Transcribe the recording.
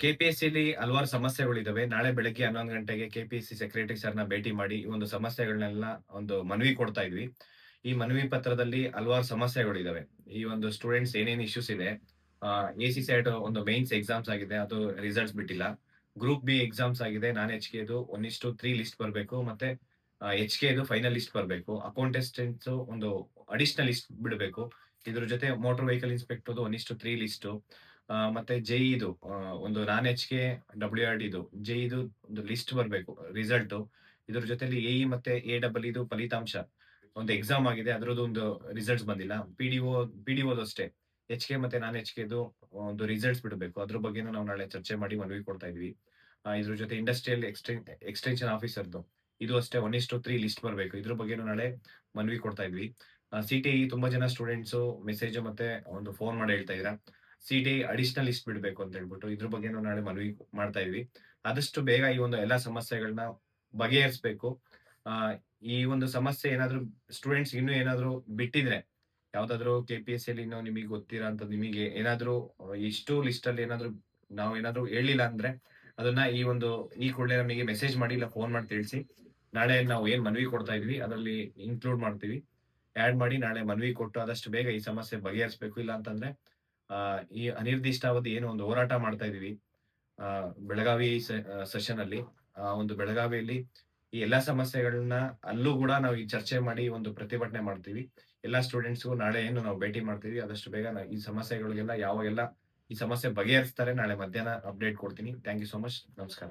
ಕೆಪಿಎಸ್ಸಿಲಿ ಹಲವಾರು ಸಮಸ್ಯೆಗಳಿದಾವೆ. ನಾಳೆ ಬೆಳಗ್ಗೆ 11 ಗಂಟೆಗೆ ಕೆಪಿಎಸ್ಸಿ ಸೆಕ್ರೆಟರಿ ಸರ್‌ನ ಭೇಟಿ ಮಾಡಿ, ಈ ಒಂದು ಸಮಸ್ಯೆಗಳನ್ನೆಲ್ಲ ಒಂದು ಮನವಿ ಕೊಡ್ತಾ ಇದ್ವಿ. ಈ ಮನವಿ ಪತ್ರದಲ್ಲಿ ಹಲವಾರು ಸಮಸ್ಯೆಗಳಿದಾವೆ. ಈ ಒಂದು ಸ್ಟೂಡೆಂಟ್ಸ್ ಏನೇನ್ ಇಶ್ಯೂಸ್ ಇದೆ, ಎಸಿ ಸೆಟ್ ಒಂದು ಮೇನ್ಸ್ ಎಕ್ಸಾಮ್ಸ್ ಆಗಿದೆ. ಅದು ರಿಸಲ್ಟ್ಸ್ ಬಿಟ್ಟಿಲ್ಲ. ಗ್ರೂಪ್ ಬಿ ಎಕ್ಸಾಮ್ಸ್ ಆಗಿದೆ. ನಾನ್ ಎಚ್‌ಕೆದು 1:3 ಲಿಸ್ಟ್ ಬರ್ಬೇಕು. ಮತ್ತೆ ಎಚ್‌ಕೆದು ಫೈನಲ್ ಲಿಸ್ಟ್ ಬರ್ಬೇಕು. ಅಕೌಂಟೆಸ್ಟೆಂಟ್ಸ್ ಒಂದು ಅಡಿಷನಲ್ ಲಿಸ್ಟ್ ಬಿಡ್ಬೇಕು. ಇದ್ರ ಜೊತೆ ಮೋಟಾರ್ ವೆಹಿಕಲ್ ಇನ್ಸ್ಪೆಕ್ಟರ್‌ದು 1:3 ಲಿಸ್ಟು. ಮತ್ತೆ ಜೆಇದು ಒಂದು ನಾನ್ ಎಚ್‌ಕೆ, ಡಬ್ಲ್ಯೂ-ಆರ್-ಡಿದು ಜೆಇದು ಒಂದು ಲಿಸ್ಟ್ ಬರ್ಬೇಕು ರಿಸಲ್ಟು. ಇದ್ರ ಜೊತೆಲಿ ಎಇ ಮತ್ತೆ ಎ-ಡಬಲ್-ಇದು ಫಲಿತಾಂಶ. ಒಂದು ಎಕ್ಸಾಮ್ ಆಗಿದೆ. ಅದ್ರದ್ದು ಒಂದು ರಿಸಲ್ಟ್ಸ್ ಬಂದಿಲ್ಲ. ಪಿಡಿಒದು ಅಷ್ಟೇ. ಎಚ್‌ಕೆ ಮತ್ತೆ ನಾನ್ ಎಚ್‌ಕೆದು ಒಂದು ರಿಸಲ್ಟ್ಸ್ ಬಿಡ್ಬೇಕು. ಅದ್ರ ಬಗ್ಗೆನೂ ನಾವು ನಾಳೆ ಚರ್ಚೆ ಮಾಡಿ ಮನವಿ ಕೊಡ್ತಾ ಇದ್ವಿ. ಇದ್ರ ಜೊತೆ ಇಂಡಸ್ಟ್ರಿಯಲ್ ಎಕ್ಸ್‌ಟೆನ್ಷನ್ ಆಫೀಸರ್‌ದು ಇದು ಅಷ್ಟೇ 1:3 ಲಿಸ್ಟ್ ಬರ್ಬೇಕು. ಇದ್ರ ಬಗ್ಗೆನೂ ನಾಳೆ ಮನವಿ ಕೊಡ್ತಾ ಇದ್ವಿ. ಸಿಟಿಇ ತುಂಬಾ ಜನ ಸ್ಟೂಡೆಂಟ್ಸು ಮೆಸೇಜ್ ಮತ್ತೆ ಒಂದು ಫೋನ್ ಮಾಡಿ ಹೇಳ್ತಾ ಇದ್ದೀರಾ. ಸಿಟಿಐ ಅಡಿಷನಲ್ ಲಿಸ್ಟ್ ಬಿಡ್ಬೇಕು ಅಂತ ಹೇಳ್ಬಿಟ್ಟು ಇದ್ರ ಬಗ್ಗೆನೂ ನಾಳೆ ಮನವಿ ಮಾಡ್ತಾ ಇದ್ವಿ. ಆದಷ್ಟು ಬೇಗ ಈ ಒಂದು ಎಲ್ಲಾ ಸಮಸ್ಯೆಗಳನ್ನ ಬಗೆಹರಿಸಬೇಕು. ಆ ಈ ಒಂದು ಸಮಸ್ಯೆ ಏನಾದ್ರು ಸ್ಟೂಡೆಂಟ್ಸ್ ಇನ್ನೂ ಏನಾದ್ರು ಬಿಟ್ಟಿದ್ರೆ, ಯಾವ್ದಾದ್ರು ಕೆಪಿಎಸ್ಸಿಯಲ್ಲಿ ಇನ್ನೂ ನಿಮಗೆ ಗೊತ್ತಿರೋಂಥದ್ದು ನಿಮಗೆ ಏನಾದ್ರು ಇಷ್ಟು ಲಿಸ್ಟ್ ಅಲ್ಲಿ ಏನಾದ್ರು ನಾವೇನಾದ್ರು ಹೇಳಿಲ್ಲ ಅಂದ್ರೆ, ಅದನ್ನ ಈ ಕೂಡಲೇ ನಮಗೆ ಮೆಸೇಜ್ ಮಾಡಿ ಇಲ್ಲ ಫೋನ್ ಮಾಡಿ ತಿಳಿಸಿ. ನಾಳೆ ನಾವು ಏನ್ ಮನವಿ ಕೊಡ್ತಾ ಇದ್ವಿ ಅದರಲ್ಲಿ ಇನ್ಕ್ಲೂಡ್ ಮಾಡ್ತೀವಿ. ಆಡ್ ಮಾಡಿ ನಾಳೆ ಮನವಿ ಕೊಟ್ಟು ಆದಷ್ಟು ಬೇಗ ಈ ಸಮಸ್ಯೆ ಬಗೆಹರಿಸಬೇಕು. ಇಲ್ಲ ಅಂತಂದ್ರೆ ಈ ಅನಿರ್ದಿಷ್ಟಾವಧಿ ಏನು ಒಂದು ಹೋರಾಟ ಮಾಡ್ತಾ ಇದೀವಿ. ಬೆಳಗಾವಿ ಸೆಷನ್ ಅಲ್ಲಿ ಒಂದು ಬೆಳಗಾವಿಯಲ್ಲಿ ಈ ಎಲ್ಲಾ ಸಮಸ್ಯೆಗಳನ್ನ ಅಲ್ಲೂ ಕೂಡ ನಾವು ಈ ಚರ್ಚೆ ಮಾಡಿ ಒಂದು ಪ್ರತಿಭಟನೆ ಮಾಡ್ತೀವಿ. ಎಲ್ಲಾ ಸ್ಟೂಡೆಂಟ್ಸ್‌ಗೂ ನಾಳೆ ಏನು ನಾವು ಭೇಟಿ ಮಾಡ್ತೀವಿ. ಆದಷ್ಟು ಬೇಗ ಈ ಸಮಸ್ಯೆಗಳಿಗೆಲ್ಲ ಯಾವಾಗೆಲ್ಲ ಈ ಸಮಸ್ಯೆ ಬಗೆಹರಿಸ್ತಾರೆ ನಾಳೆ ಮಧ್ಯಾಹ್ನ ಅಪ್ಡೇಟ್ ಕೊಡ್ತೀನಿ. Thank you so much. ನಮಸ್ಕಾರ.